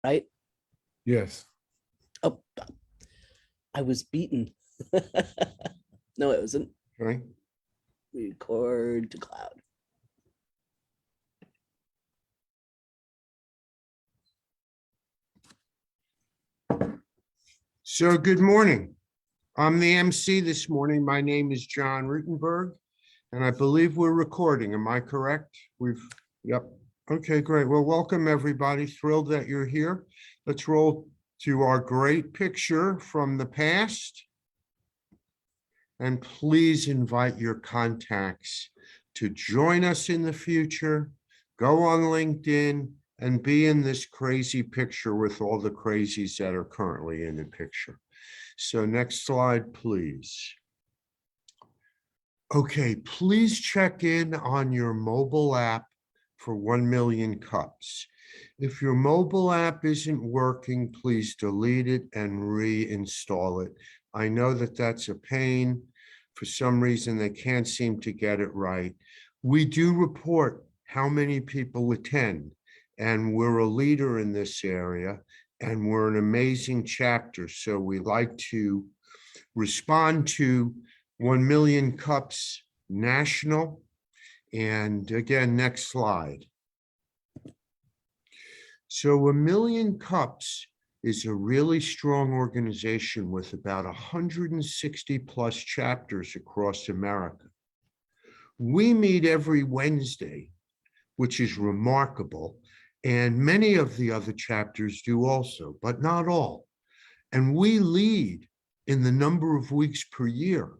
right? Yes. Oh, I was beaten. No, it wasn't. Okay. Record to cloud. So good morning. I'm the MC this morning. My name is John Rutenberg, and I believe we're recording. Am I correct? Yep. Okay, great. Well, welcome everybody. Thrilled that you're here. Let's roll to our great picture from the past. And please invite your contacts to join us in the future. Go on LinkedIn and be in this crazy picture with all the crazies that are currently in the picture. So next slide, please. Okay, please check in on your mobile app for 1 Million Cups. If your mobile app isn't working, please delete it and reinstall it. I know that that's a pain. For some reason, they can't seem to get it right. We do report how many people attend, and we're a leader in this area, and we're an amazing chapter. So we like to respond to 1 Million Cups National. And again, next slide. So 1 Million Cups is a really strong organization with about 160 plus chapters across America. We meet every Wednesday, which is remarkable, and many of the other chapters do also, but not all. And we lead in the number of weeks per year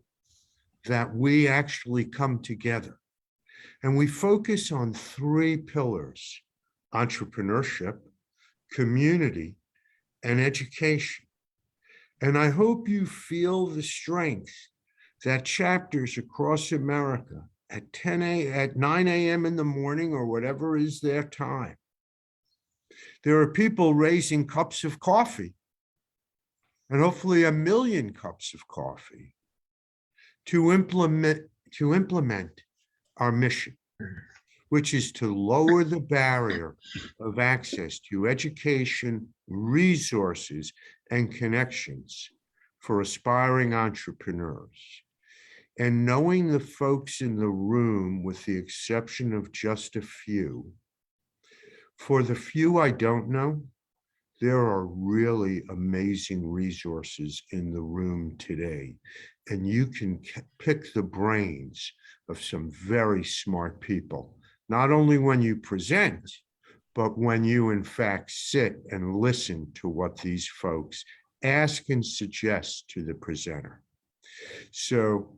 that we actually come together. And we focus on 3 pillars: entrepreneurship, community, and education. And I hope you feel the strength that chapters across America at 9 a.m. in the morning or whatever is their time, there are people raising cups of coffee, and hopefully 1 million cups of coffee, to implement our mission, which is to lower the barrier of access to education, resources, and connections for aspiring entrepreneurs. And knowing the folks in the room, with the exception of just a few, for the few I don't know, there are really amazing resources in the room today. And you can pick the brains of some very smart people, not only when you present, but when you in fact sit and listen to what these folks ask and suggest to the presenter. So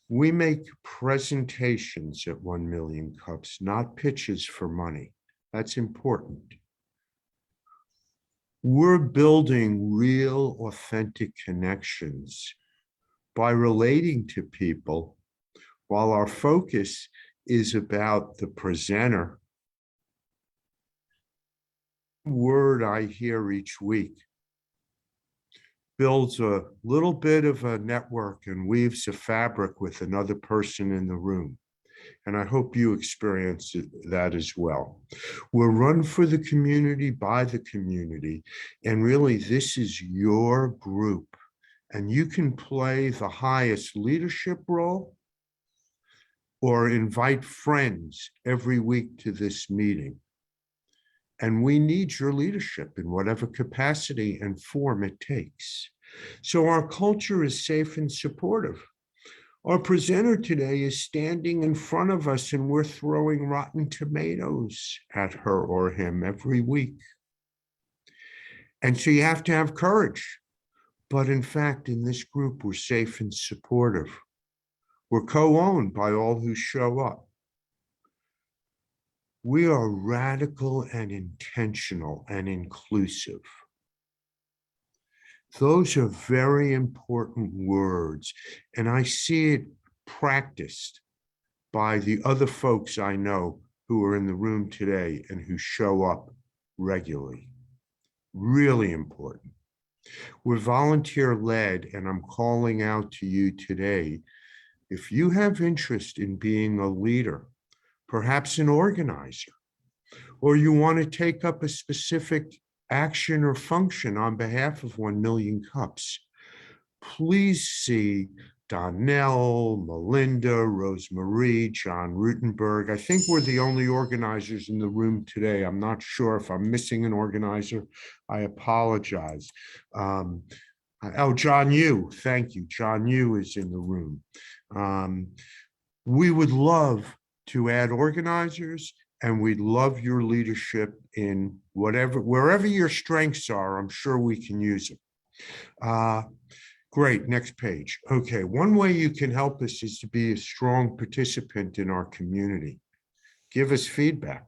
we make presentations at 1 Million Cups, not pitches for money. That's important. We're building real, authentic connections by relating to people, while our focus is about the presenter. Word I hear each week builds a little bit of a network and weaves a fabric with another person in the room. And I hope you experience that as well. We're run for the community, by the community. And really, this is your group. And you can play the highest leadership role or invite friends every week to this meeting. And we need your leadership in whatever capacity and form it takes. So our culture is safe and supportive. Our presenter today is standing in front of us, and we're throwing rotten tomatoes at her or him every week. And so you have to have courage. But in fact, in this group, we're safe and supportive. We're co-owned by all who show up. We are radical and intentional and inclusive. Those are very important words, and I see it practiced by the other folks I know who are in the room today and who show up regularly. Really important. We're volunteer-led, and I'm calling out to you today. If you have interest in being a leader, perhaps an organizer, or you want to take up a specific action or function on behalf of 1 Million Cups, please see Donnell, Melinda, Rosemarie, John Rutenberg. I think we're the only organizers in the room today. I'm not sure if I'm missing an organizer. I apologize. Oh, John Yu, thank you. John Yu is in the room. We would love to add organizers, and we'd love your leadership in wherever your strengths are. I'm sure we can use them. Great, next page. Okay, one way you can help us is to be a strong participant in our community. Give us feedback,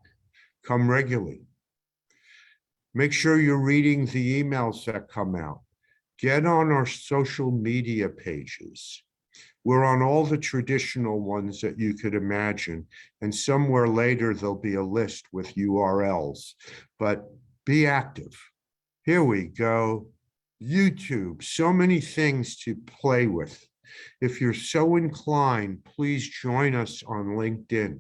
come regularly. Make sure you're reading the emails that come out. Get on our social media pages. We're on all the traditional ones that you could imagine, and somewhere later there'll be a list with URLs, but be active. Here we go. YouTube, so many things to play with. If you're so inclined, please join us on LinkedIn.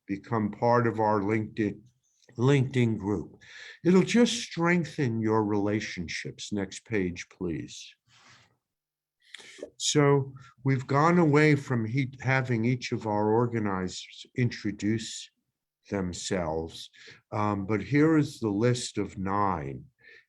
Become part of our LinkedIn group. It'll just strengthen your relationships. Next page, please. So we've gone away from having each of our organizers introduce themselves, but here is the list of 9.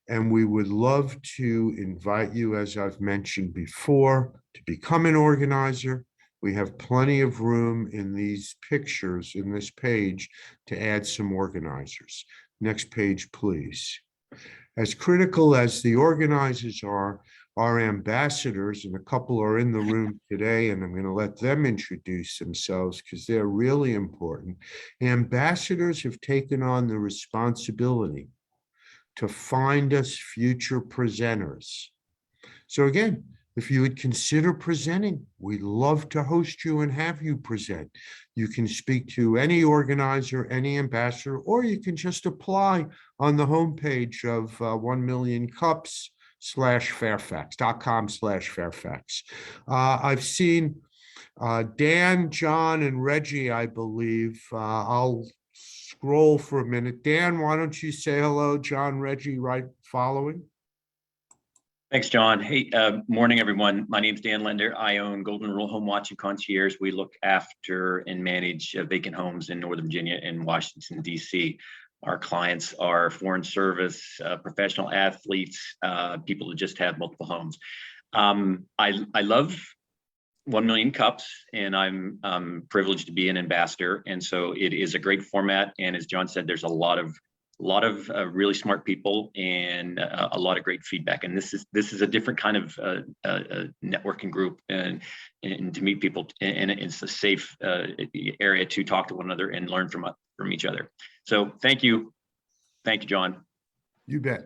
And we would love to invite you, as I've mentioned before, to become an organizer. We have plenty of room in these pictures, in this page, to add some organizers. Next page, please. As critical as the organizers are, our ambassadors, and a couple are in the room today, and I'm going to let them introduce themselves because they're really important. Ambassadors have taken on the responsibility to find us future presenters. So again, if you would consider presenting, we'd love to host you and have you present. You can speak to any organizer, any ambassador, or you can just apply on the homepage of 1millioncups.com/Fairfax. I've seen Dan, John, and Reggie, I believe. I'll scroll for a minute. Dan, why don't you say hello? John, Reggie, right following. Thanks, John. Hey, morning, everyone. My name's Dan Lender. I own Golden Rule Home Watching Concierge. We look after and manage vacant homes in Northern Virginia and Washington, D.C. Our clients are foreign service, professional athletes, people who just have multiple homes. I love 1 Million Cups, and I'm privileged to be an ambassador. And so it is a great format. And as John said, there's a lot of really smart people and a lot of great feedback. And this is a different kind of networking group and to meet people. And it's a safe area to talk to one another and learn from each other. So thank you, John. You bet.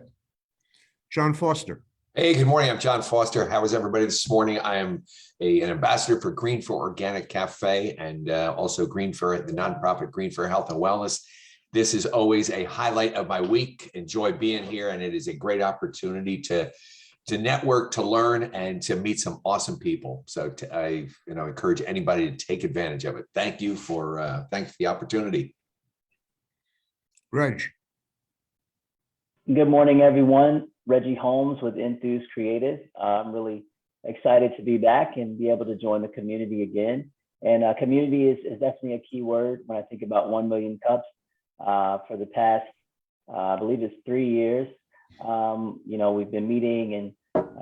John Foster. Hey, good morning. I'm John Foster. How is everybody this morning? I am an ambassador for Green for Organic Cafe and also Green for the nonprofit Green for Health and Wellness. This is always a highlight of my week. Enjoy being here, and it is a great opportunity to network, to learn, and to meet some awesome people. So I encourage anybody to take advantage of it. Thank you for the opportunity. Reg. Good morning, everyone. Reggie Holmes with Enthuse Creative. I'm really excited to be back and be able to join the community again. And community is definitely a key word when I think about 1 Million Cups. For the past, I believe it's 3 years, we've been meeting and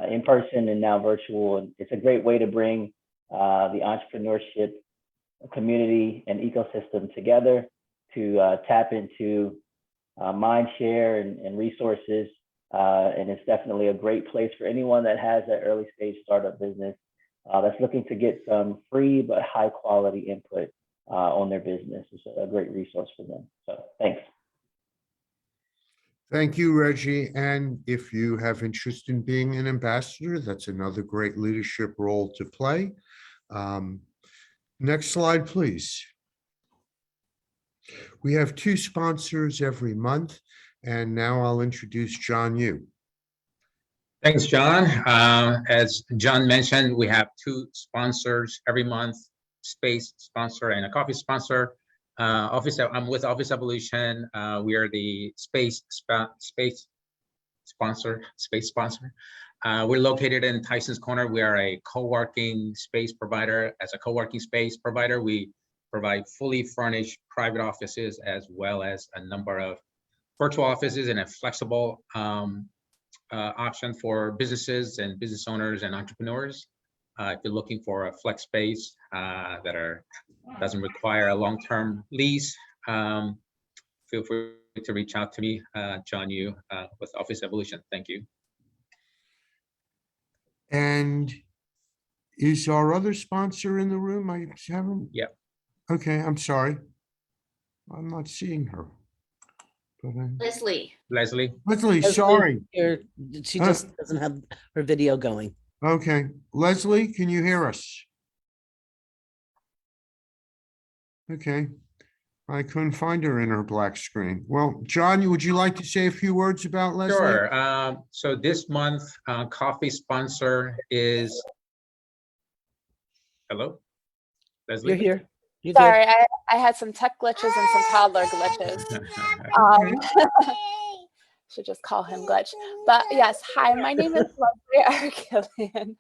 in person and now virtual. And it's a great way to bring the entrepreneurship community and ecosystem together to tap into mind share and resources. And it's definitely a great place for anyone that has that early stage startup business that's looking to get some free but high quality input on their business. It's a great resource for them. So thanks. Thank you, Reggie. And if you have interest in being an ambassador, that's another great leadership role to play. Next slide, please. We have 2 sponsors every month, and now I'll introduce John Yu. Thanks, John. As John mentioned, we have 2 sponsors every month, space sponsor and a coffee sponsor. I'm with Office Evolution. We are the space space sponsor. We're located in Tyson's Corner. We are a co-working space provider. As a co-working space provider, we provide fully furnished private offices as well as a number of virtual offices and a flexible option for businesses and business owners and entrepreneurs. If you're looking for a flex space that doesn't require a long-term lease, feel free to reach out to me, John Yu, with Office Evolution. Thank you. And is our other sponsor in the room? I haven't. Yep. Okay, I'm sorry. I'm not seeing her. But Leslie. Leslie. Leslie, Leslie, sorry. She just doesn't have her video going. Okay, Leslie, can you hear us? Okay, I couldn't find her in her black screen. Well, John, would you like to say a few words about Leslie? Sure. So this month, coffee sponsor is. Hello, Leslie. You're here. You're Sorry, I had some tech glitches and some toddler glitches. Should just call him Glitch. But yes, hi, my name is Leslie Arkillian.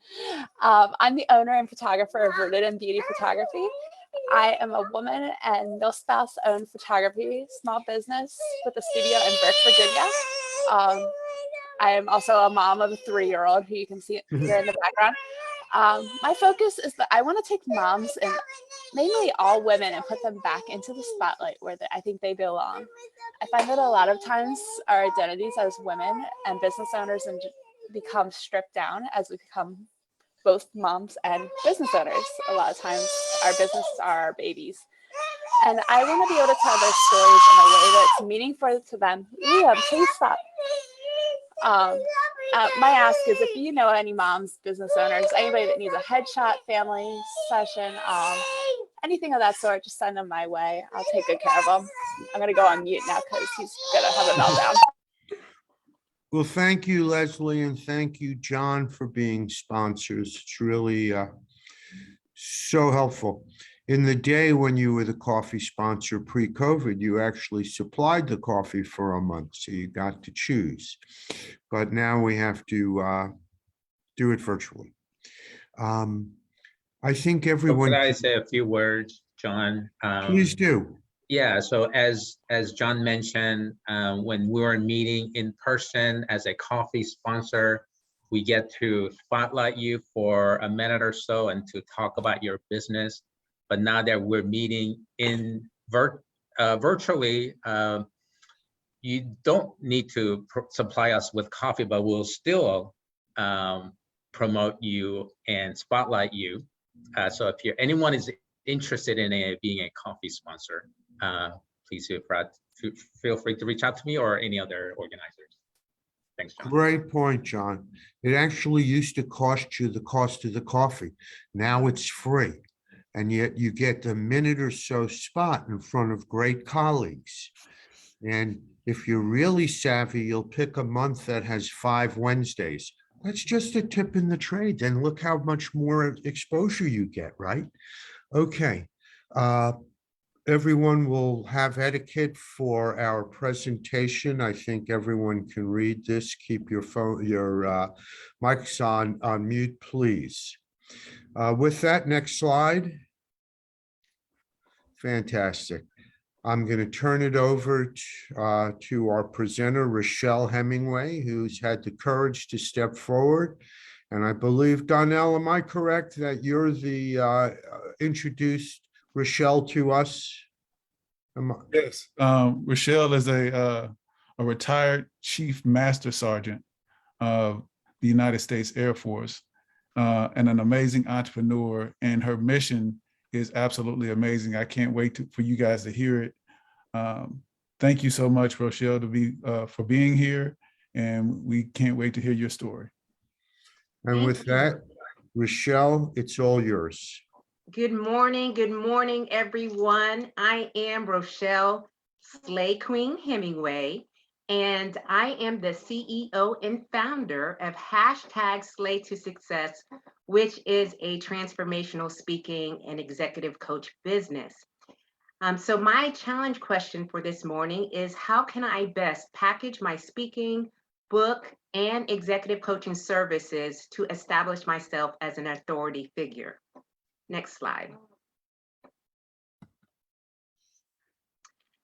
I'm the owner and photographer of Rooted in Beauty Photography. I am a woman and milspouse-owned photography small business with a studio in Burke, Virginia. I am also a mom of a 3-year-old who you can see here in the background. My focus is that I want to take moms and mainly all women and put them back into the spotlight where I think they belong. I find that a lot of times our identities as women and business owners become stripped down as we become both moms and business owners. A lot of times our businesses are our babies. And I want to be able to tell their stories in a way that's meaningful to them. Liam, please stop. My ask is if you know any moms, business owners, anybody that needs a headshot, family session, anything of that sort, just send them my way. I'll take good care of them. I'm going to go on mute now because he's going to have a meltdown. Well, thank you, Leslie, and thank you, John, for being sponsors. It's really so helpful. In the day when you were the coffee sponsor pre-COVID, you actually supplied the coffee for a month, so you got to choose. But now we have to do it virtually. I think everyone. Could I say a few words, John? Please do. Yeah, so as John mentioned, when we were meeting in person as a coffee sponsor, we get to spotlight you for a minute or so and to talk about your business. But now that we're meeting in virtually, you don't need to supply us with coffee, but we'll still promote you and spotlight you. So if anyone is interested in being a coffee sponsor, please feel free to reach out to me or any other organizers. Thanks, John. Great point, John. It actually used to cost you the cost of the coffee. Now it's free. And yet you get a minute or so spot in front of great colleagues. And if you're really savvy, you'll pick a month that has 5 Wednesdays. That's just a tip in the trade. Then look how much more exposure you get, right? Okay. Everyone will have etiquette for our presentation. I think everyone can read this. Keep your phone, your mics on mute, please. With that, next slide. Fantastic. I'm going to turn it over to our presenter, Rochelle Hemingway, who's had the courage to step forward. And I believe, Donnell, am I correct that you're the introduced Rochelle to us? Yes, Rochelle is a retired Chief Master Sergeant of the United States Air Force and an amazing entrepreneur, and her mission is absolutely amazing. I can't wait for you guys to hear it. Thank you so much, Rochelle, for being here, and we can't wait to hear your story. And with that, Rochelle, it's all yours. Good morning, everyone. I am Rochelle Slay Queen Hemingway, and I am the CEO and founder of #Slay to Success, which is a transformational speaking and executive coach business. So my challenge question for this morning is, how can I best package my speaking, book, and executive coaching services to establish myself as an authority figure. Next slide.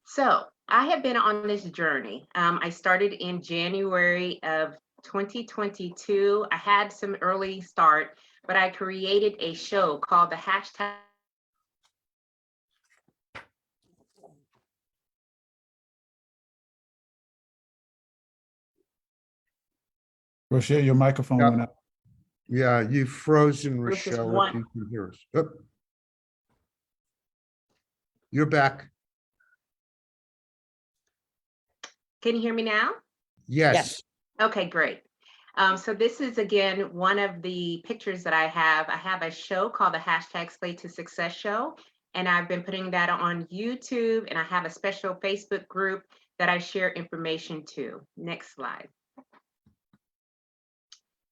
So I have been on this journey. I started in January of 2022. I had some early start, but I created a show called the hashtag. Rochelle, your microphone Yeah. went out. Yeah, you've frozen, Which is Rochelle, if one. you can hear us. Oh. You're back. Can you hear me now? Yes. Okay, great. So this is, again, one of the pictures that I have. I have a show called the hashtag Slay to Success Show, and I've been putting that on YouTube, and I have a special Facebook group that I share information to. Next slide.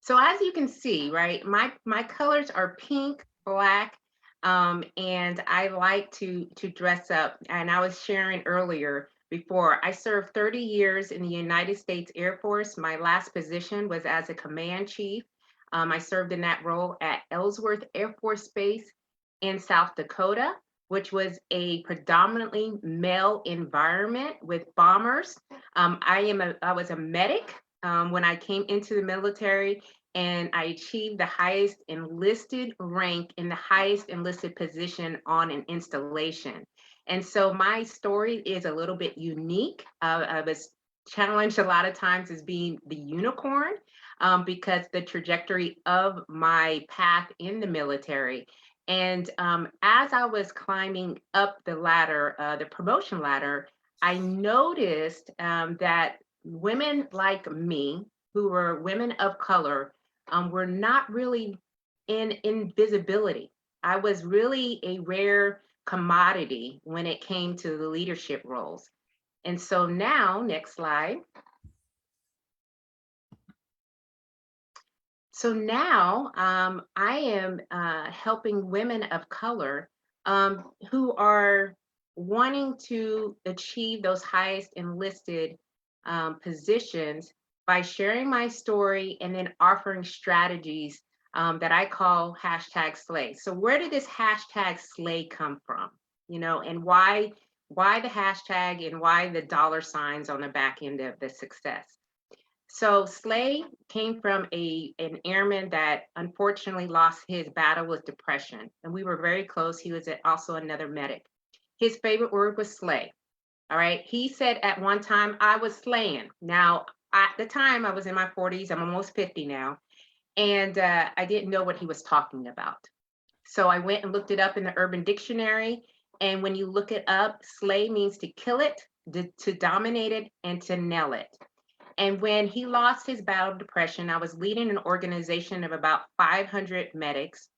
So as you can see, right, my colors are pink, black, and I like to dress up. And I was sharing earlier before, I served 30 years in the United States Air Force. My last position was as a command chief. I served in that role at Ellsworth Air Force Base in South Dakota, which was a predominantly male environment with bombers. I was a medic when I came into the military, and I achieved the highest enlisted rank in the highest enlisted position on an installation. And so my story is a little bit unique. I was challenged a lot of times as being the unicorn because the trajectory of my path in the military. And as I was climbing up the ladder, the promotion ladder, I noticed that women like me, who were women of color, were not really in visibility. I was really a rare commodity when it came to the leadership roles. And so now, next slide. So now I am helping women of color who are wanting to achieve those highest enlisted positions by sharing my story and then offering strategies that I call hashtag slay. So where did this hashtag slay come from? You know, and why the hashtag and why the dollar signs on the back end of the success? So Slay came from an airman that unfortunately lost his battle with depression, and we were very close. He was also another medic. His favorite word was slay. All right. He said at one time, I was slaying. Now, at the time, I was in my 40s. I'm almost 50 now. And I didn't know what he was talking about. So I went and looked it up in the Urban Dictionary. And when you look it up, slay means to kill it, to dominate it, and to nail it. And when he lost his battle of depression, I was leading an organization of about 500 medics.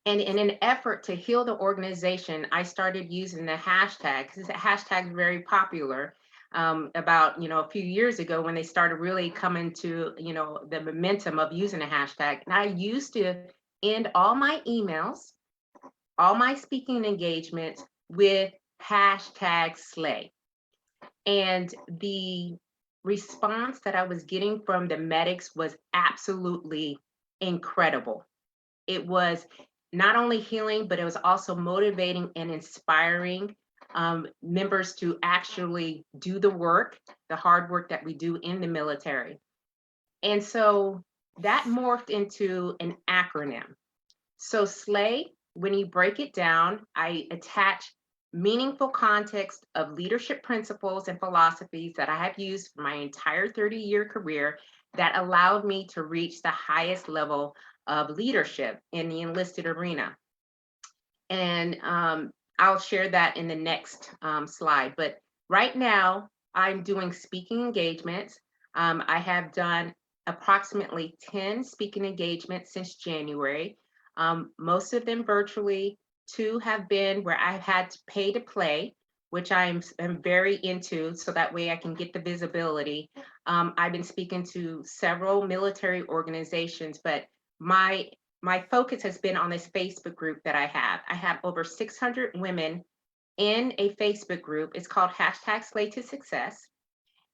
And in an effort to heal the organization, I started using the hashtag, because the hashtag is very popular. About a few years ago when they started really coming to the momentum of using a hashtag. And I used to end all my emails, all my speaking engagements with hashtag slay. And the response that I was getting from the medics was absolutely incredible. It was not only healing, but it was also motivating and inspiring members to actually do the work, the hard work that we do in the military. And so that morphed into an acronym. So SLAY, when you break it down, I attach meaningful context of leadership principles and philosophies that I have used for my entire 30-year career that allowed me to reach the highest level of leadership in the enlisted arena. And I'll share that in the next slide. But right now, I'm doing speaking engagements. I have done approximately 10 speaking engagements since January, most of them virtually. 2 have been where I've had to pay to play, which I'm very into, so that way I can get the visibility. I've been speaking to several military organizations, but my focus has been on this Facebook group that I have. I have over 600 women in a Facebook group. It's called hashtag Slay to Success.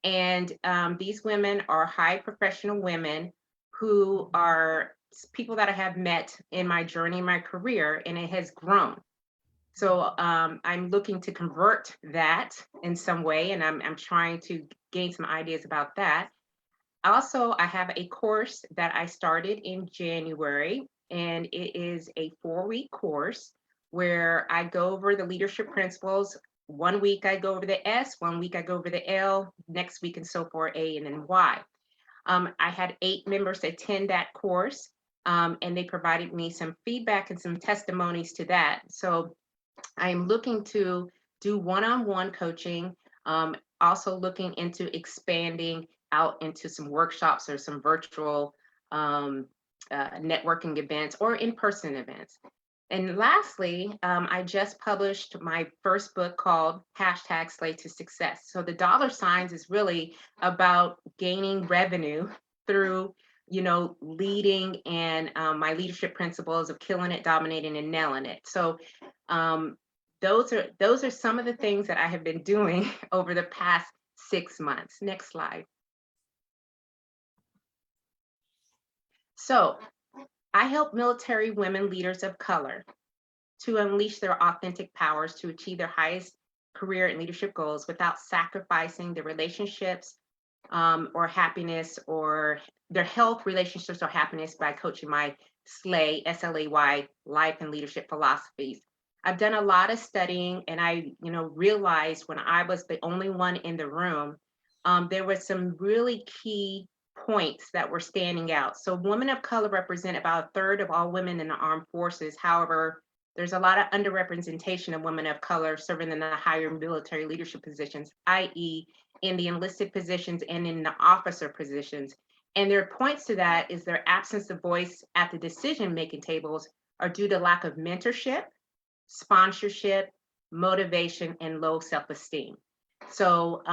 And these women are high professional women who are people that I have met in my journey, my career, and it has grown. So I'm looking to convert that in some way, and I'm trying to gain some ideas about that. Also, I have a course that I started in January, and it is a 4-week course where I go over the leadership principles. 1 week I go over the S, 1 week I go over the L, next week and so forth, A and then Y. I had 8 members attend that course, and they provided me some feedback and some testimonies to that. So I'm looking to do one-on-one coaching, also looking into expanding out into some workshops or some virtual networking events or in-person events. And lastly, I just published my first book called #Slay to Success. So the dollar signs is really about gaining revenue through, leading and my leadership principles of killing it, dominating, and nailing it. So those are some of the things that I have been doing over the past 6 months. Next slide. So I help military women leaders of color to unleash their authentic powers to achieve their highest career and leadership goals without sacrificing their relationships or happiness or their health, relationships, or happiness by coaching my SLAY, S-L-A-Y, life and leadership philosophies. I've done a lot of studying, and I, realized when I was the only one in the room, there were some really key points that were standing out. So women of color represent about 1/3 of all women in the armed forces. However, there's a lot of underrepresentation of women of color serving in the higher military leadership positions, i.e. in the enlisted positions and in the officer positions. And their points to that is their absence of voice at the decision-making tables are due to lack of mentorship, sponsorship, motivation, and low self-esteem. So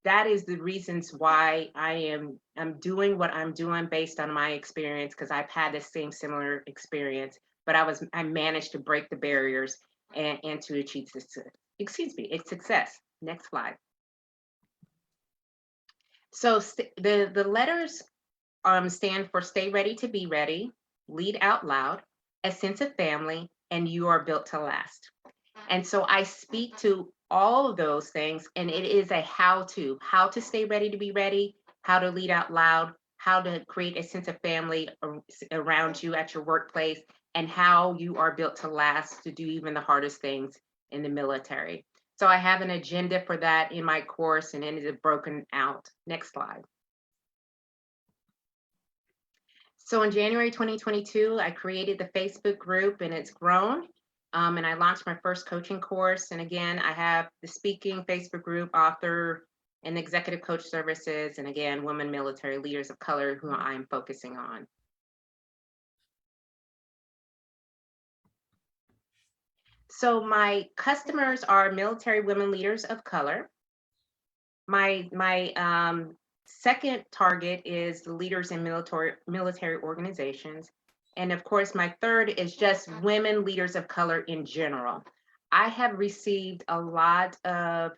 that is the reasons why I'm doing what I'm doing based on my experience, because I've had the same similar experience, but I managed to break the barriers and to achieve success. Next slide. So the letters stand for Stay Ready to Be Ready, Lead Out Loud, A Sense of Family, and You Are Built to Last. And so I speak to all of those things, and it is a how to stay ready to be ready, how to lead out loud, how to create a sense of family around you at your workplace, and how you are built to last to do even the hardest things in the military. So I have an agenda for that in my course, and it is broken out. Next slide. So in January 2022, I created the Facebook group, and it's grown. And I launched my first coaching course. And again, I have the speaking Facebook group, author, and executive coach services. And again, women military leaders of color who I'm focusing on. So my customers are military women leaders of color. My second target is the leaders in military organizations. And of course, my third is just women leaders of color in general. I have received a lot of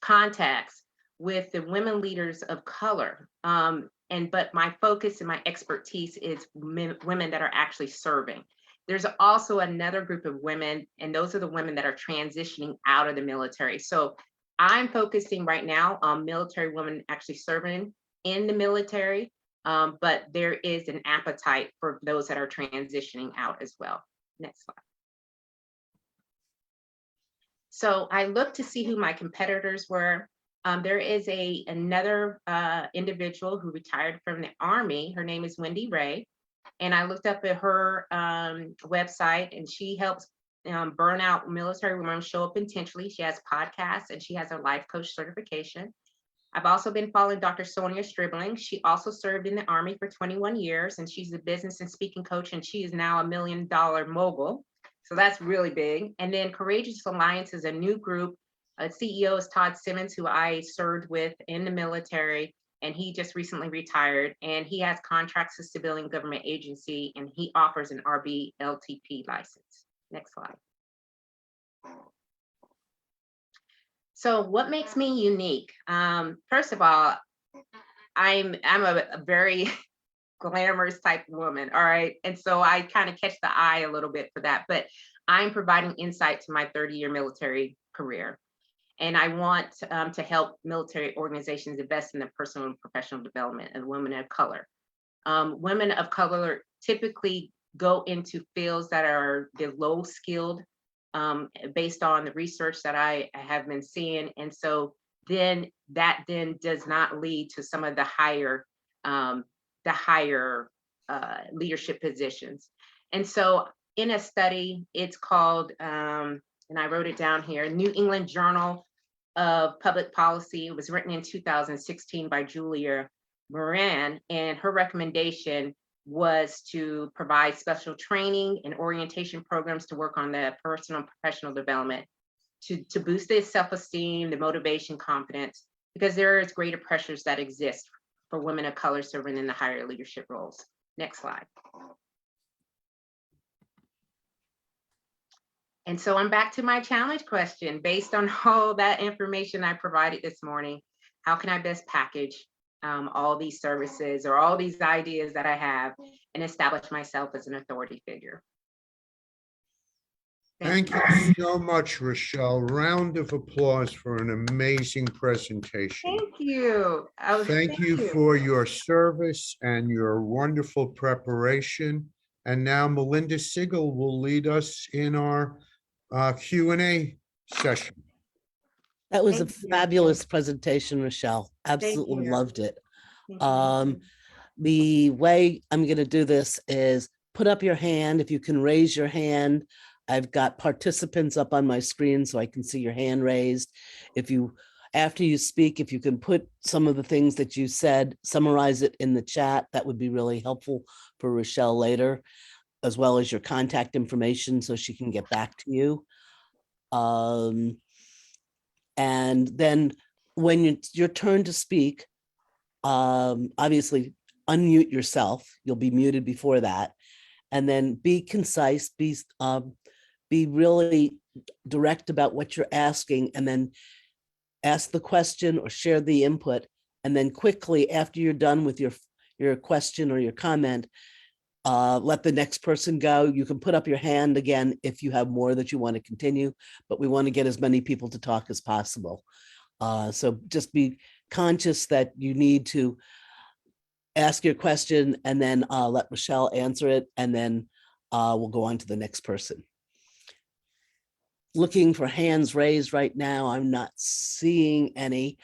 contacts with the women leaders of color. But my focus and my expertise is women that are actually serving. There's also another group of women, and those are the women that are transitioning out of the military. So I'm focusing right now on military women actually serving in the military. But there is an appetite for those that are transitioning out as well. Next slide. So I looked to see who my competitors were. There is another individual who retired from the Army. Her name is Wendy Ray. And I looked up at her website, and she helps burnout military women show up intentionally. She has podcasts, and she has a life coach certification. I've also been following Dr. Sonia Stribling. She also served in the Army for 21 years, and she's a business and speaking coach, and she is now $1 million mogul. So that's really big. And then Courageous Alliance is a new group. CEO is Todd Simmons, who I served with in the military, and he just recently retired, and he has contracts with civilian government agency, and he offers an RB LTP license. Next slide. So what makes me unique? First of all, I'm a very glamorous type woman, all right? And so I kind of catch the eye a little bit for that, but I'm providing insight to my 30-year military career. And I want to help military organizations invest in the personal and professional development of women of color. Women of color typically go into fields that are the low skilled, based on the research that I have been seeing. And so then that then does not lead to some of the higher leadership positions. And so in a study, it's called, and I wrote it down here, New England Journal of Public Policy. It was written in 2016 by Julia Moran, and her recommendation was to provide special training and orientation programs to work on the personal and professional development to boost their self-esteem, the motivation, confidence, because there is greater pressures that exist for women of color serving in the higher leadership roles. Next slide. And so I'm back to my challenge question. Based on all that information I provided this morning, how can I best package all these services or all these ideas that I have and establish myself as an authority figure? Thank you so much, Rochelle. Round of applause for an amazing presentation. Thank you. Oh, Thank you for your service and your wonderful preparation. And now Melinda Sigel will lead us in our Q&A session. That was a Thank you. fabulous presentation, Rochelle. Absolutely you. loved it. Thank you. The way I'm going to do this is put up your hand. If you can raise your hand, I've got participants up on my screen so I can see your hand raised. If you, after you speak, if you can put some of the things that you said, summarize it in the chat, that would be really helpful for Rochelle later, as well as your contact information so she can get back to you. And then when it's your turn to speak, obviously unmute yourself. You'll be muted before that. And then be concise, be really direct about what you're asking, and then ask the question or share the input. And then quickly, after you're done with your question or your comment, let the next person go. You can put up your hand again if you have more that you want to continue, but we want to get as many people to talk as possible. So just be conscious that you need to ask your question and then let Rochelle answer it, and then we'll go on to the next person. Looking for hands raised right now. I'm not seeing any.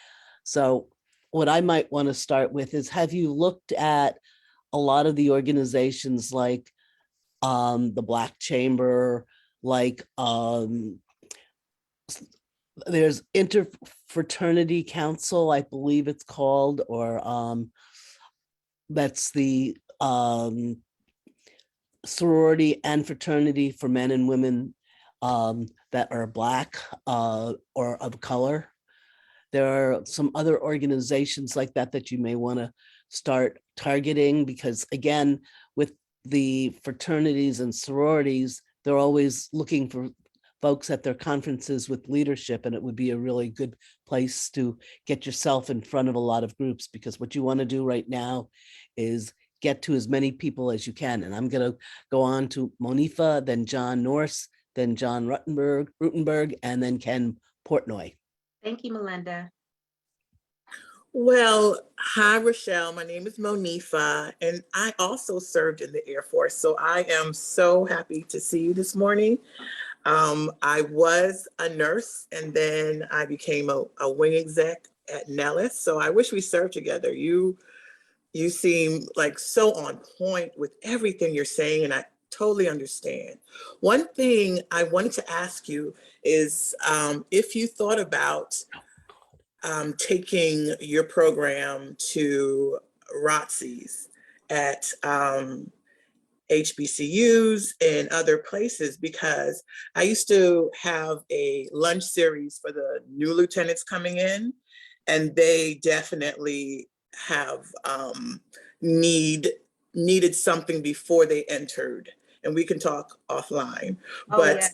So what I might want to start with is, have you looked at a lot of the organizations like the Black Chamber, like there's Interfraternity Council, I believe it's called, or that's the sorority and fraternity for men and women that are Black or of color. There are some other organizations like that that you may want to start targeting, because again, with the fraternities and sororities, they're always looking for folks at their conferences with leadership, and it would be a really good place to get yourself in front of a lot of groups, because what you want to do right now is get to as many people as you can. And I'm going to go on to Monifa, then John Norse, then John Rutenberg, and then Ken Portnoy. Thank you, Melinda. Well, hi, Rochelle. My name is Monifa, and I also served in the Air Force. So I am so happy to see you this morning. I was a nurse, and then I became a wing exec at Nellis. So I wish we served together. You seem like so on point with everything you're saying, and I totally understand. One thing I wanted to ask you is if you thought about taking your program to ROTCs at HBCUs and other places, because I used to have a lunch series for the new lieutenants coming in, and they definitely have needed something before they entered, and we can talk offline. Oh, But yeah.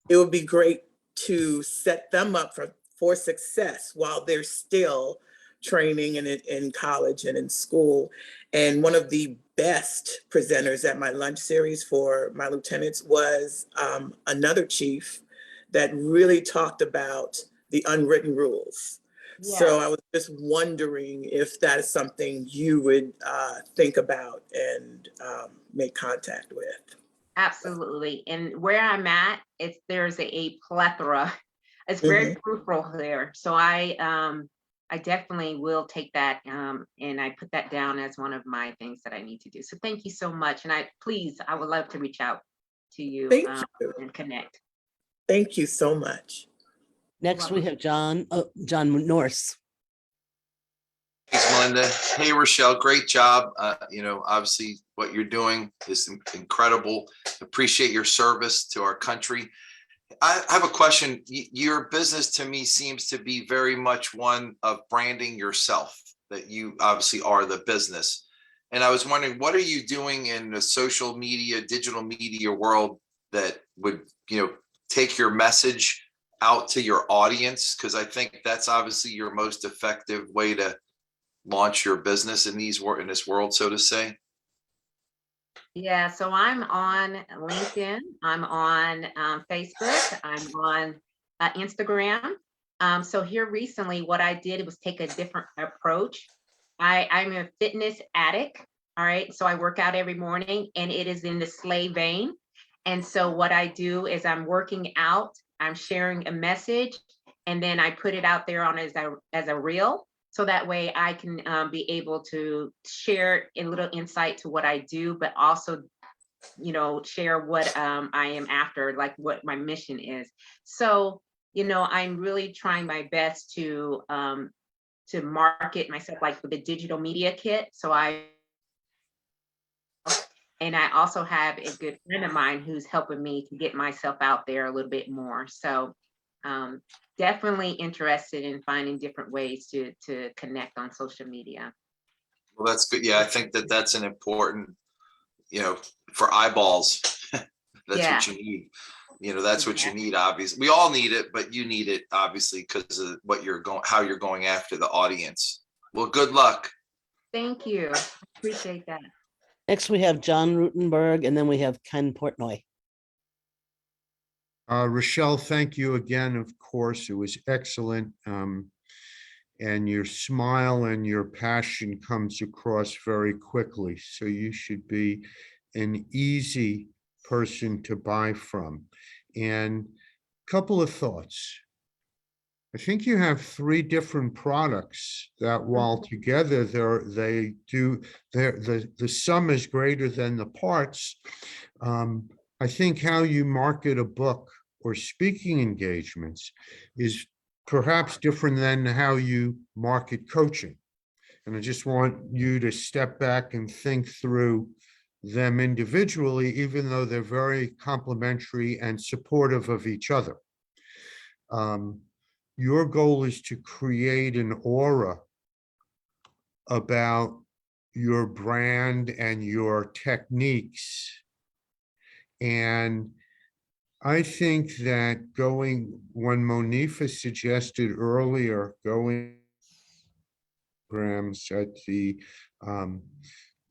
it would be great to set them up for success while they're still training and in college and in school. And one of the best presenters at my lunch series for my lieutenants was another chief that really talked about the unwritten rules. So I was just wondering if that is something you would think about and make contact with. Absolutely. And where I'm at, there's a plethora. It's very fruitful there. So I definitely will take that and I put that down as one of my things that I need to do. So thank you so much. And I would love to reach out to you, Thank you. and connect. Thank you so much. Next, we have John Norse. Thanks, Melinda. Hey, Rochelle, great job. Obviously what you're doing is incredible. Appreciate your service to our country. I have a question. Your business to me seems to be very much one of branding yourself, that you obviously are the business. And I was wondering, what are you doing in the social media, digital media world that would, take your message out to your audience? Because I think that's obviously your most effective way to launch your business in this world, so to say. Yeah, so I'm on LinkedIn, I'm on Facebook, I'm on Instagram. So here recently, what I did was take a different approach. I'm a fitness addict, all right? So I work out every morning and it is in the slay vein. And so what I do is I'm working out, I'm sharing a message, and then I put it out there on as a reel. So that way I can be able to share a little insight to what I do, but also, share what I am after, like what my mission is. So, I'm really trying my best to market myself like with a digital media kit. And I also have a good friend of mine who's helping me to get myself out there a little bit more. So definitely interested in finding different ways to connect on social media. Well, that's good. Yeah, I think that's an important, for eyeballs. That's what you need. That's what you need, obviously. We all need it, but you need it obviously because of how you're going after the audience. Well, good luck. Thank you. Appreciate that. Next, we have John Rutenberg, and then we have Ken Portnoy. Rochelle, thank you again. Of course, it was excellent. And your smile and your passion comes across very quickly. So you should be an easy person to buy from. And a couple of thoughts. I think you have 3 different products that while together the sum is greater than the parts. I think how you market a book or speaking engagements is perhaps different than how you market coaching. And I just want you to step back and think through them individually, even though they're very complementary and supportive of each other. Your goal is to create an aura about your brand and your techniques. And I think that when Monifa suggested earlier, going programs at the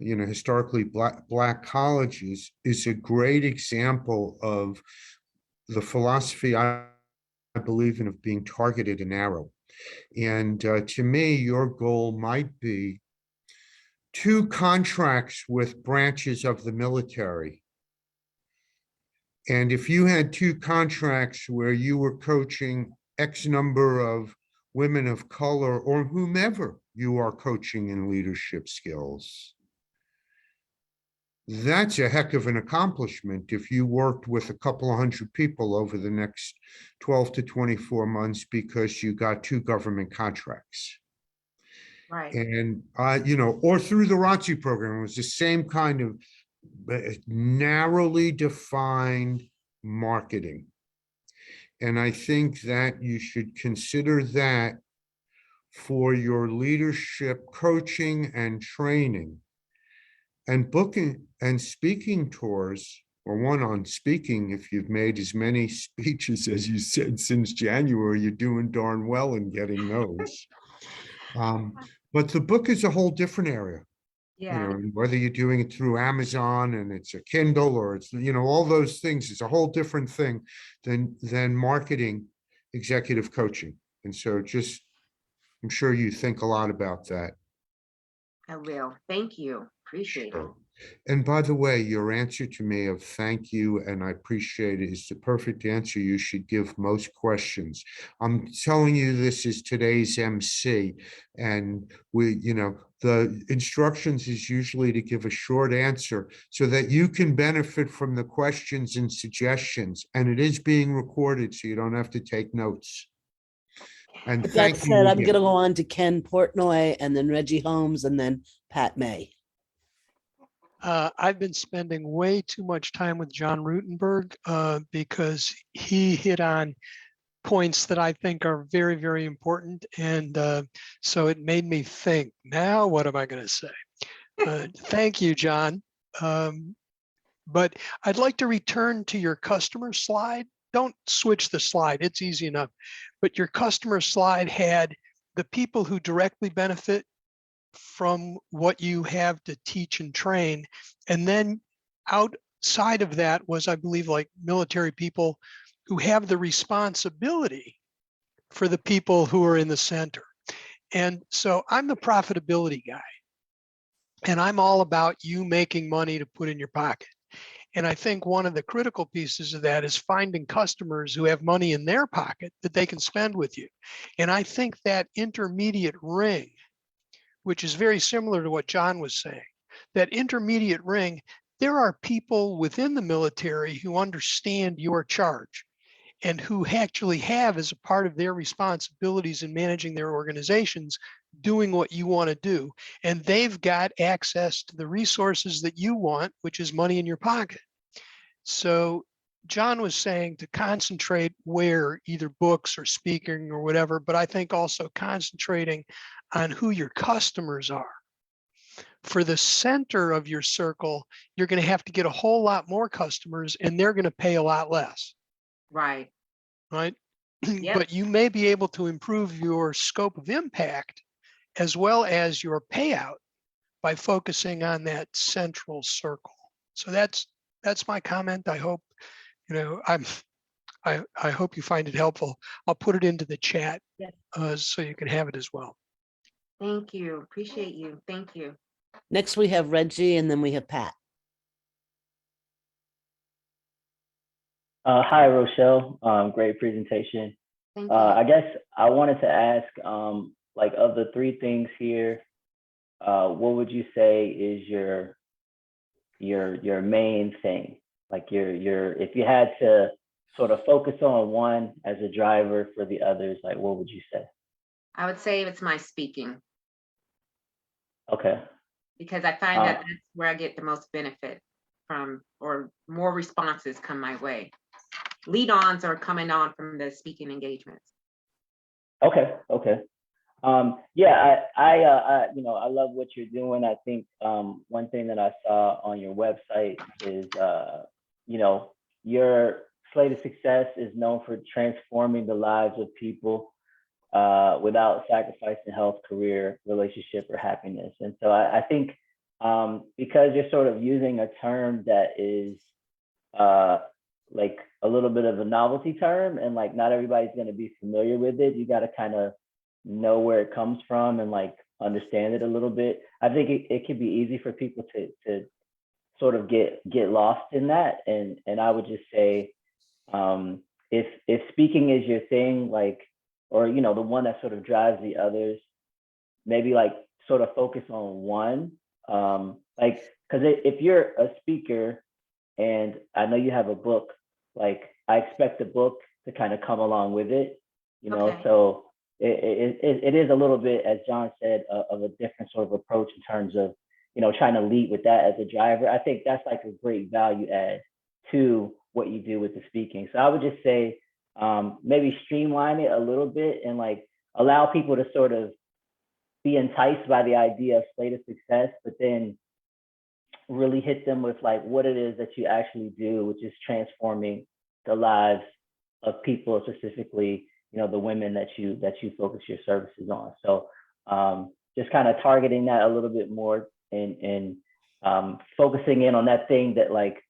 historically black colleges is a great example of the philosophy I believe in of being targeted and narrow. And to me, your goal might be 2 contracts with branches of the military. And if you had 2 contracts where you were coaching X number of women of color or whomever you are coaching in leadership skills, that's a heck of an accomplishment if you worked with a couple of hundred people over the next 12 to 24 months because you got 2 government contracts. Right. And, or through the ROTC program, it was the same kind of narrowly defined marketing. And I think that you should consider that for your leadership coaching and training. And booking and speaking tours or one on speaking. If you've made as many speeches as you said since January, you're doing darn well in getting those. But the book is a whole different area. Yeah. And whether you're doing it through Amazon and it's a Kindle or it's, all those things, it's a whole different thing than marketing executive coaching. And so I'm sure you think a lot about that. I will. Thank you. Appreciate it. Sure. And by the way, your answer to me of thank you and I appreciate it is the perfect answer you should give most questions. I'm telling you, this is today's MC, and the instructions is usually to give a short answer so that you can benefit from the questions and suggestions. And it is being recorded, so you don't have to take notes. And With that thank said, you I'm going to again. go on to Ken Portnoy and then Reggie Holmes and then Pat May. I've been spending way too much time with John Rutenberg because he hit on points that I think are very, very important. And so it made me think, now what am I going to say? Thank you, John. But I'd like to return to your customer slide. Don't switch the slide, it's easy enough. But your customer slide had the people who directly benefit from what you have to teach and train. And then outside of that was, I believe, like military people who have the responsibility for the people who are in the center. And so I'm the profitability guy. And I'm all about you making money to put in your pocket. And I think one of the critical pieces of that is finding customers who have money in their pocket that they can spend with you. And I think that intermediate ring, which is very similar to what John was saying, that intermediate ring, there are people within the military who understand your charge and who actually have, as a part of their responsibilities in managing their organizations, doing what you want to do. And they've got access to the resources that you want, which is money in your pocket. So John was saying to concentrate where, either books or speaking or whatever, but I think also concentrating on who your customers are. For the center of your circle, you're going to have to get a whole lot more customers and they're going to pay a lot less. Right. Right. Yep. But you may be able to improve your scope of impact as well as your payout by focusing on that central circle. So that's my comment. I hope, I hope you find it helpful. I'll put it into the chat. Yes. So you can have it as well. Thank you. Appreciate you. Thank you. Next, we have Reggie and then we have Pat. Hi, Rochelle. Great presentation. Thank you. I guess I wanted to ask, like, of the three things here, what would you say is your main thing? Like if you had to sort of focus on one as a driver for the others, like, what would you say? I would say it's my speaking, Okay. because I find that that's where I get the most benefit from, or more responses come my way. Lead-ons are coming on from the speaking engagements. Okay. Yeah, I love what you're doing. I think one thing that I saw on your website is, your Slate of Success is known for transforming the lives of people without sacrificing health, career, relationship, or happiness. And so I think because you're sort of using a term that is like a little bit of a novelty term, and like not everybody's going to be familiar with it, you got to kind of know where it comes from and like understand it a little bit. I think it could be easy for people to sort of get lost in that. And I would just say, if speaking is your thing, like, or, the one that sort of drives the others, maybe like sort of focus on one, like, because if you're a speaker and I know you have a book, like I expect the book to kind of come along with it, Okay. so it is a little bit, as John said, of a different sort of approach in terms of, trying to lead with that as a driver. I think that's like a great value add to what you do with the speaking. So I would just say, maybe streamline it a little bit and like allow people to sort of be enticed by the idea of Slate of Success, but then really hit them with like what it is that you actually do, which is transforming the lives of people, specifically, you know, the women that you focus your services on. So just kind of targeting that a little bit more and focusing in on that thing that like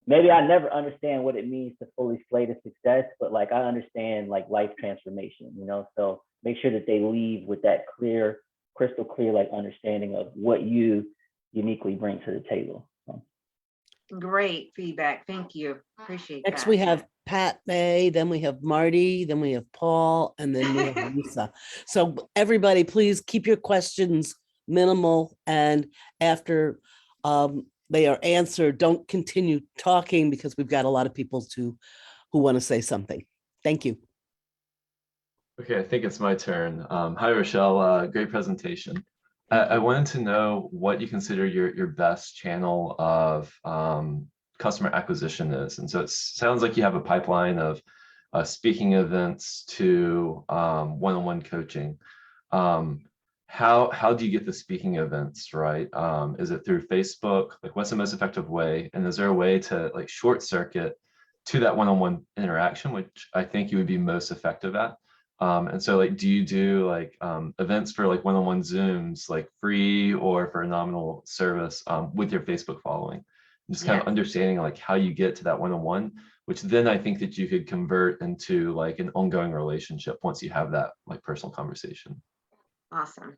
maybe I never understand what it means to fully slay to success, but like I understand like life transformation, you know. So make sure that they leave with that clear, crystal clear like understanding of what you uniquely bring to the table. So. Great feedback. Thank you. Appreciate Next, that. we have Pat May, then we have Marty, then we have Paul, and then we have Lisa. So everybody, please keep your questions minimal, and after they are answered, don't continue talking because we've got a lot of people who want to say something. Thank you. Okay, I think it's my turn. Hi, Rochelle. Great presentation. I wanted to know what you consider your best channel of customer acquisition is. And so it sounds like you have a pipeline of speaking events to one-on-one coaching. How do you get the speaking events, right? Is it through Facebook? Like, what's the most effective way? And is there a way to like short circuit to that one-on-one interaction, which I think you would be most effective at? And so like, do you do like events for like one-on-one Zooms, like free or for a nominal service with your Facebook following? Just kind of understanding like how you get to that one-on-one, which then I think that you could convert into like an ongoing relationship once you have that like personal conversation. Awesome.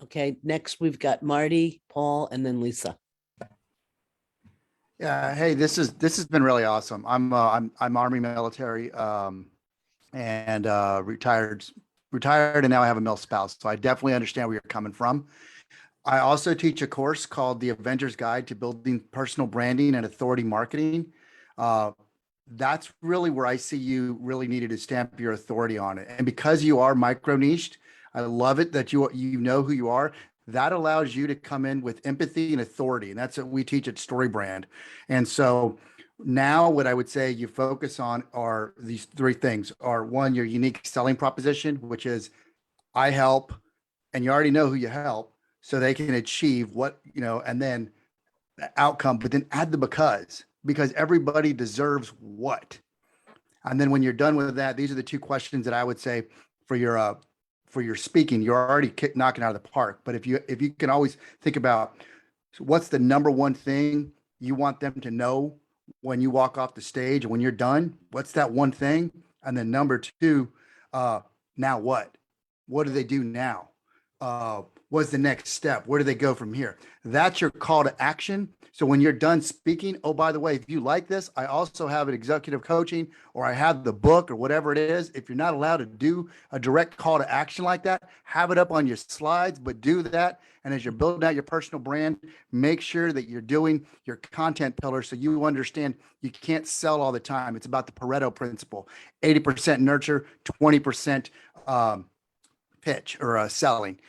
Okay, next we've got Marty, Paul, and then Lisa. Yeah, hey, this has been really awesome. I'm Army military and retired, and now I have a mil spouse. So I definitely understand where you're coming from. I also teach a course called The Avenger's Guide to Building Personal Branding and Authority Marketing. That's really where I see you really needed to stamp your authority on it. And because you are micro niched, I love it that you know who you are. That allows you to come in with empathy and authority. And that's what we teach at Story Brand. And so now what I would say you focus on are these three things. Are one, your unique selling proposition, which is I help, and you already know who you help, so they can achieve what, you know, and then the outcome, but then add the because everybody deserves what. And then when you're done with that, these are the two questions that I would say for your speaking. You're already knocking out of the park. But if you can always think about what's the number one thing you want them to know when you walk off the stage and when you're done, what's that one thing? And then number two, now what? What do they do now? What's the next step? Where do they go from here? That's your call to action. So when you're done speaking, oh, by the way, if you like this, I also have an executive coaching, or I have the book, or whatever it is. If you're not allowed to do a direct call to action like that, have it up on your slides, but do that. And as you're building out your personal brand, make sure that you're doing your content pillar so you understand you can't sell all the time. It's about the Pareto principle, 80% nurture, 20% pitch or selling.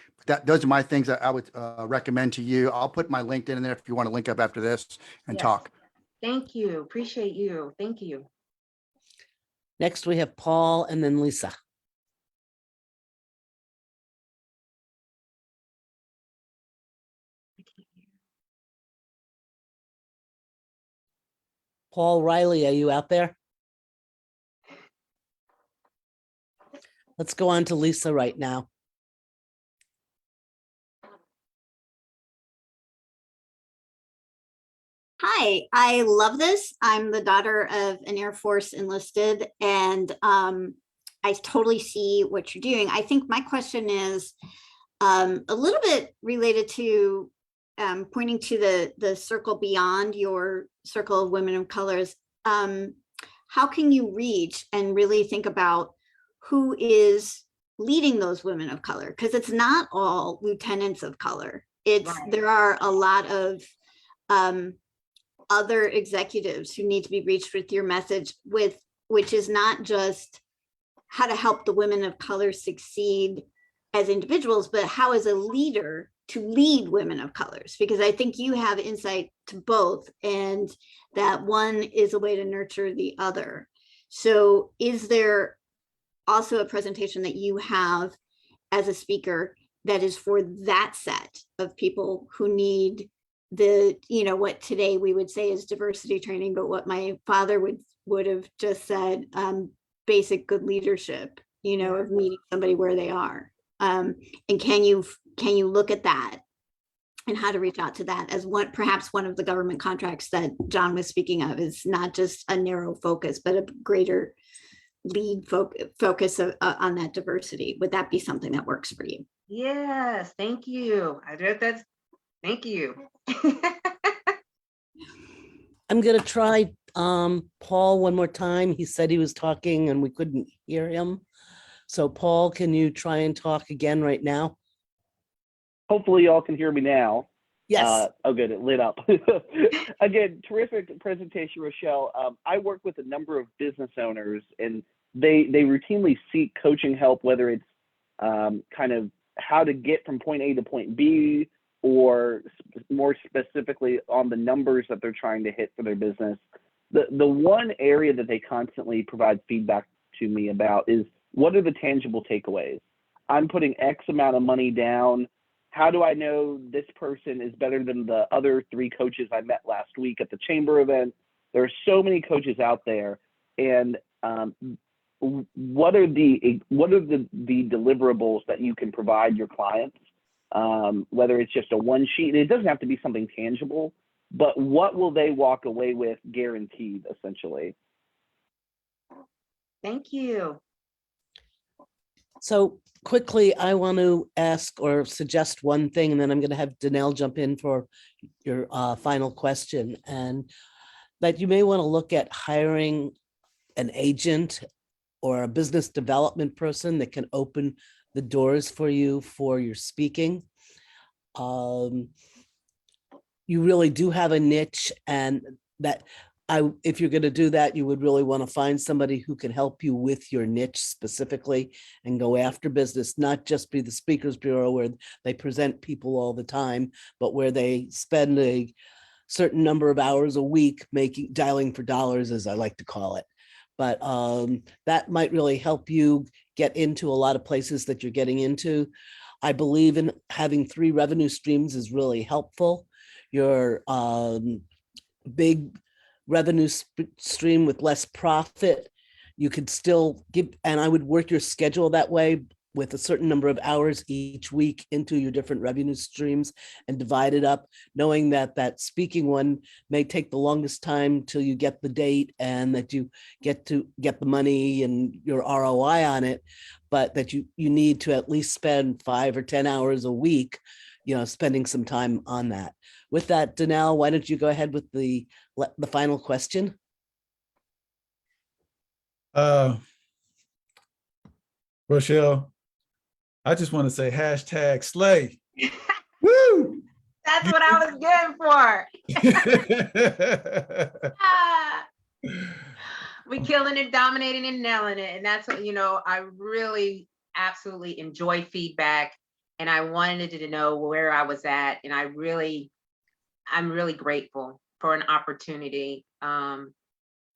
Those are my things that I would recommend to you. I'll put my LinkedIn in there if you want to link up after this and talk. Thank you. Appreciate you. Thank you. Next, we have Paul and then Lisa. Paul Riley, are you out there? Let's go on to Lisa right now. Hi, I love this. I'm the daughter of an Air Force enlisted, and I totally see what you're doing. I think my question is a little bit related to pointing to the circle beyond your circle of women of colors. How can you reach and really think about who is leading those women of color? Because it's not all lieutenants of color. There are a lot of other executives who need to be reached with your message, which is not just how to help the women of color succeed as individuals, but how as a leader to lead women of colors, because I think you have insight to both, and that one is a way to nurture the other. So is there also a presentation that you have as a speaker that is for that set of people who need the, what today we would say is diversity training, but what my father would have just said, basic good leadership, of meeting somebody where they are. And can you look at that and how to reach out to that as perhaps one of the government contracts that John was speaking of is not just a narrow focus, but a greater lead focus on that diversity. Would that be something that works for you? Yes, thank you. Thank you. I'm going to try Paul one more time. He said he was talking and we couldn't hear him. So Paul, can you try and talk again right now? Hopefully y'all can hear me now. Yes. Oh, good. It lit up. Again, terrific presentation, Rochelle. I work with a number of business owners and they routinely seek coaching help, whether it's kind of how to get from point A to point B, or more specifically on the numbers that they're trying to hit for their business. The one area that they constantly provide feedback to me about is, what are the tangible takeaways? I'm putting X amount of money down. How do I know this person is better than the other 3 coaches I met last week at the chamber event? There are so many coaches out there, and what are the deliverables that you can provide your clients? Whether it's just a one sheet, it doesn't have to be something tangible, but what will they walk away with guaranteed, essentially? Thank you. So quickly, I want to ask or suggest one thing, and then I'm going to have Danelle jump in for your final question. And that you may want to look at hiring an agent or a business development person that can open the doors for you for your speaking. You really do have a niche, and that if you're going to do that, you would really want to find somebody who can help you with your niche specifically and go after business, not just be the Speakers Bureau where they present people all the time, but where they spend a certain number of hours a week dialing for dollars, as I like to call it. But that might really help you get into a lot of places that you're getting into. I believe in having 3 revenue streams is really helpful. Your big revenue stream with less profit, you could still give, and I would work your schedule that way with a certain number of hours each week into your different revenue streams and divide it up, knowing that that speaking one may take the longest time till you get the date and that you get the money and your ROI on it, but that you need to at least spend 5 or 10 hours a week, spending some time on that. With that, Danelle, why don't you go ahead with the final question? Rochelle, I just want to say #slay. Woo! That's what I was good for. We killing it, dominating and nailing it. And that's what, I really absolutely enjoy feedback. And I wanted to know where I was at. And I'm really grateful for an opportunity.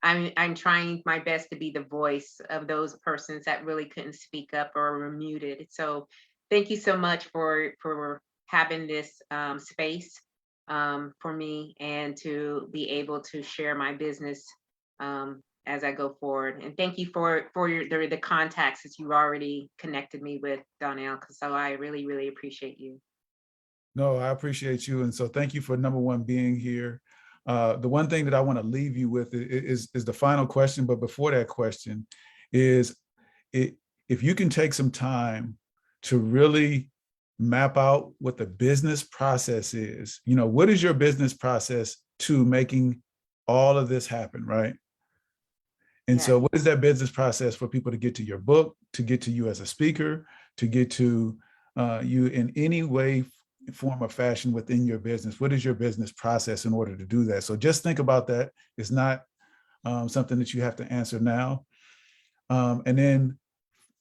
I'm trying my best to be the voice of those persons that really couldn't speak up or were muted. So thank you so much for having this space for me and to be able to share my business as I go forward. And thank you for the contacts that you already connected me with, Donnell, so I really, really appreciate you. No, I appreciate you. And so thank you for number one being here. The one thing that I want to leave you with is the final question. But before that question is, if you can take some time to really map out what the business process is, what is your business process to making all of this happen, right? And so what is that business process for people to get to your book, to get to you as a speaker, to get to you in any way, form or fashion within your business? What is your business process in order to do that? So just think about that. It's not something that you have to answer now. And then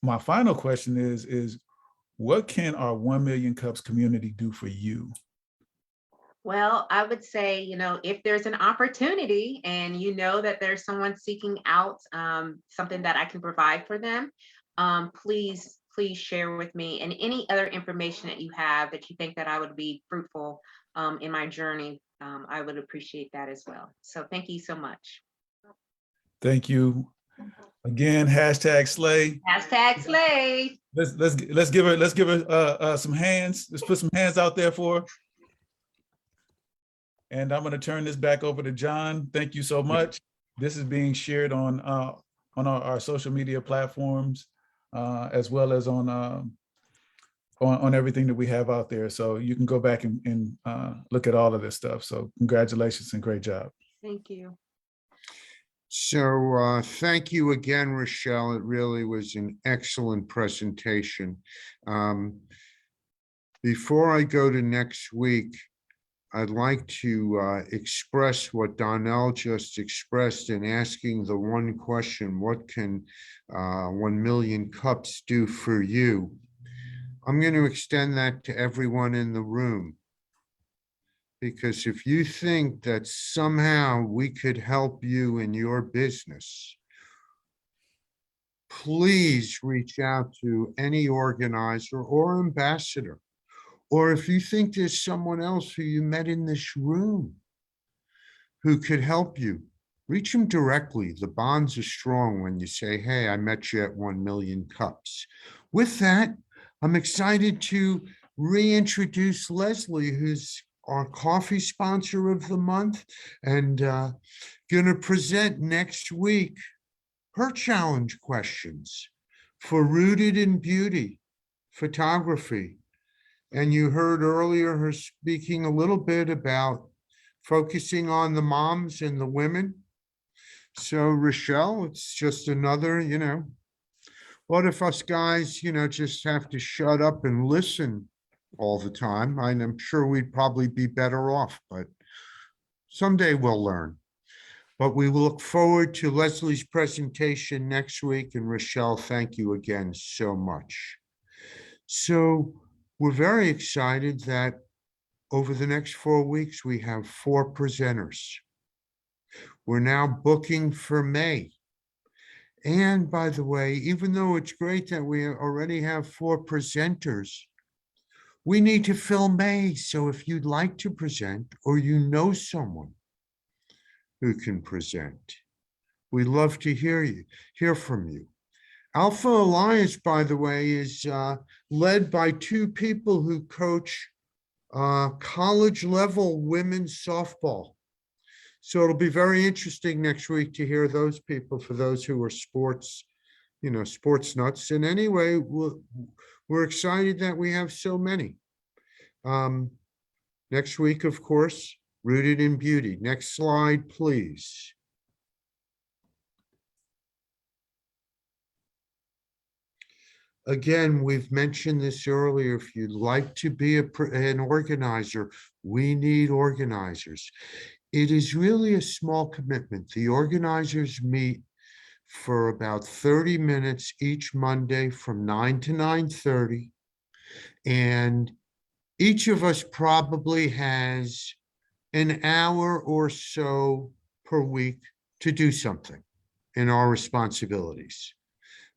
my final question is what can our 1 Million Cups community do for you? Well, I would say, if there's an opportunity and that there's someone seeking out something that I can provide for them, please please share with me, and any other information that you have that you think that I would be fruitful in my journey. I would appreciate that as well. So thank you so much. Thank you. Again, hashtag Slay. Hashtag Slay. Let's give her some hands. Let's put some hands out there for her. And I'm going to turn this back over to John. Thank you so much. This is being shared on our social media platforms, as well as on everything that we have out there. So you can go back and look at all of this stuff. So congratulations and great job. Thank you. So thank you again, Rochelle. It really was an excellent presentation. Before I go to next week, I'd like to express what Donnell just expressed in asking the one question: what can 1 Million Cups do for you? I'm going to extend that to everyone in the room. Because if you think that somehow we could help you in your business, please reach out to any organizer or ambassador. Or if you think there's someone else who you met in this room who could help you, reach them directly. The bonds are strong when you say, hey, I met you at 1 Million Cups. With that, I'm excited to reintroduce Leslie, who's our coffee sponsor of the month, and gonna present next week her challenge questions for Rooted in Beauty photography. And you heard earlier her speaking a little bit about focusing on the moms and the women. So Rochelle, it's just another, what if us guys, just have to shut up and listen all the time? I'm sure we'd probably be better off, but someday we'll learn. But we will look forward to Leslie's presentation next week. And Rochelle, thank you again so much. So we're very excited that over the next 4 weeks, we have 4 presenters. We're now booking for May. And by the way, even though it's great that we already have 4 presenters, we need to fill May. So if you'd like to present, or you know someone who can present, we'd love to hear from you. Alpha Alliance, by the way, is led by 2 people who coach college level women's softball. So it'll be very interesting next week to hear those people, for those who are sports nuts. And anyway, we're excited that we have so many. Next week, of course, Rooted in Beauty. Next slide, please. Again, we've mentioned this earlier. If you'd like to be an organizer, we need organizers. It is really a small commitment. The organizers meet for about 30 minutes each Monday from 9 to 9:30. And each of us probably has an hour or so per week to do something in our responsibilities.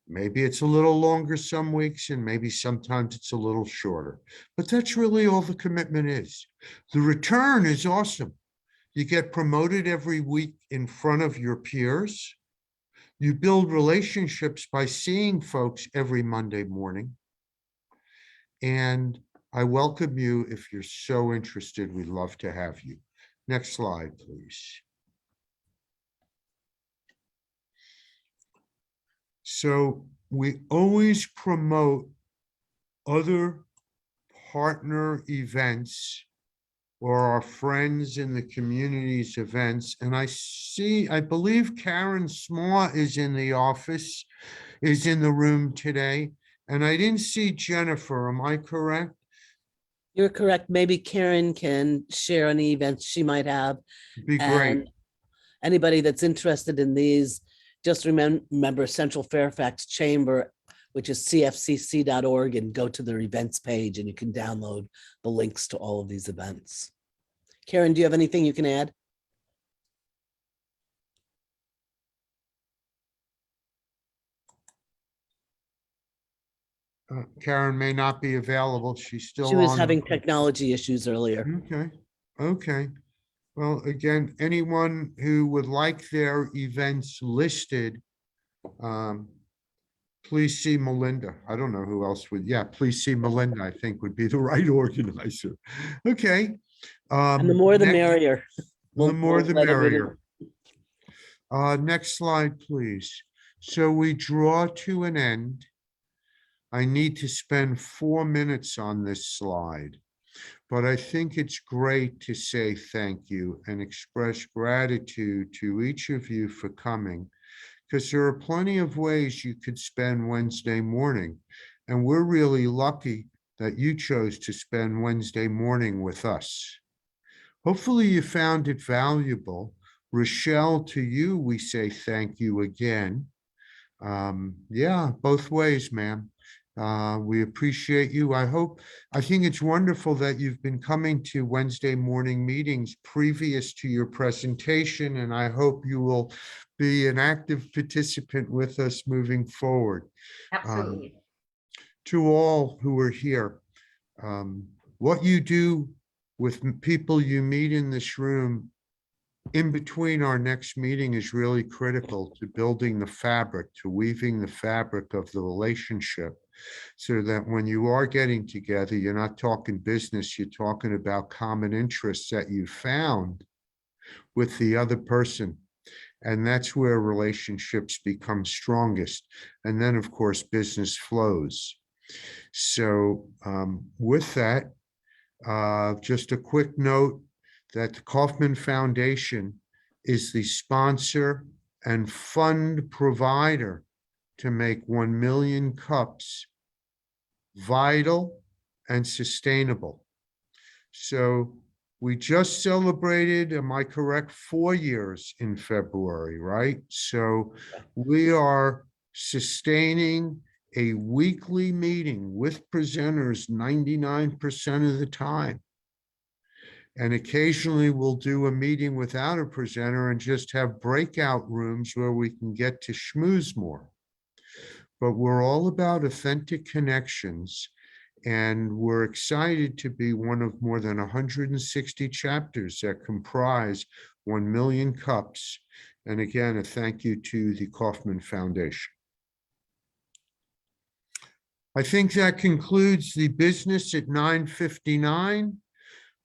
Maybe it's a little longer some weeks, and maybe sometimes it's a little shorter, but that's really all the commitment is. The return is awesome. You get promoted every week in front of your peers. You build relationships by seeing folks every Monday morning. And I welcome you. If you're so interested, we'd love to have you. Next slide, please. So we always promote other partner events or our friends in the community's events. And I believe Karen Smaw is in the office, is in the room today. And I didn't see Jennifer, am I correct? You're correct. Maybe Karen can share any events she might have. Be great. And anybody that's interested in these, just remember Central Fairfax Chamber, which is cfcc.org, and go to their events page and you can download the links to all of these events. Karen, do you have anything you can add? Karen may not be available. She's still She was on. having technology issues earlier. Okay, okay. Well, again, anyone who would like their events listed, please see Melinda. I don't know who else would. Yeah, please see Melinda, I think would be the right organizer. Okay. And the more the next- merrier. The more the let everybody- merrier. Next slide, please. So we draw to an end. I need to spend 4 minutes on this slide, but I think it's great to say thank you and express gratitude to each of you for coming, because there are plenty of ways you could spend Wednesday morning, and we're really lucky that you chose to spend Wednesday morning with us. Hopefully you found it valuable. Rochelle, to you, we say thank you again. Yeah, both ways, ma'am. We appreciate you. I think it's wonderful that you've been coming to Wednesday morning meetings previous to your presentation, and I hope you will be an active participant with us moving forward. Absolutely. To all who are here, what you do with people you meet in this room in between our next meeting is really critical to building the fabric, to weaving the fabric of the relationship, so that when you are getting together, you're not talking business, you're talking about common interests that you found with the other person. And that's where relationships become strongest. And then, of course, business flows. So with that, just a quick note that the Kauffman Foundation is the sponsor and fund provider to make 1 Million Cups vital and sustainable. So we just celebrated, am I correct, 4 years in February, right? So we are sustaining a weekly meeting with presenters 99% of the time. And occasionally we'll do a meeting without a presenter and just have breakout rooms where we can get to schmooze more. But we're all about authentic connections, and we're excited to be one of more than 160 chapters that comprise 1 Million Cups. And again, a thank you to the Kauffman Foundation. I think that concludes the business at 9:59.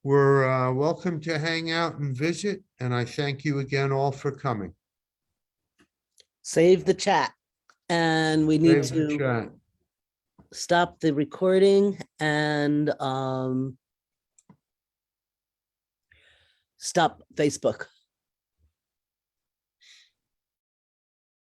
We're welcome to hang out and visit, and I thank you again all for coming. Save the chat. And we need Save the to chat. stop the recording and stop Facebook.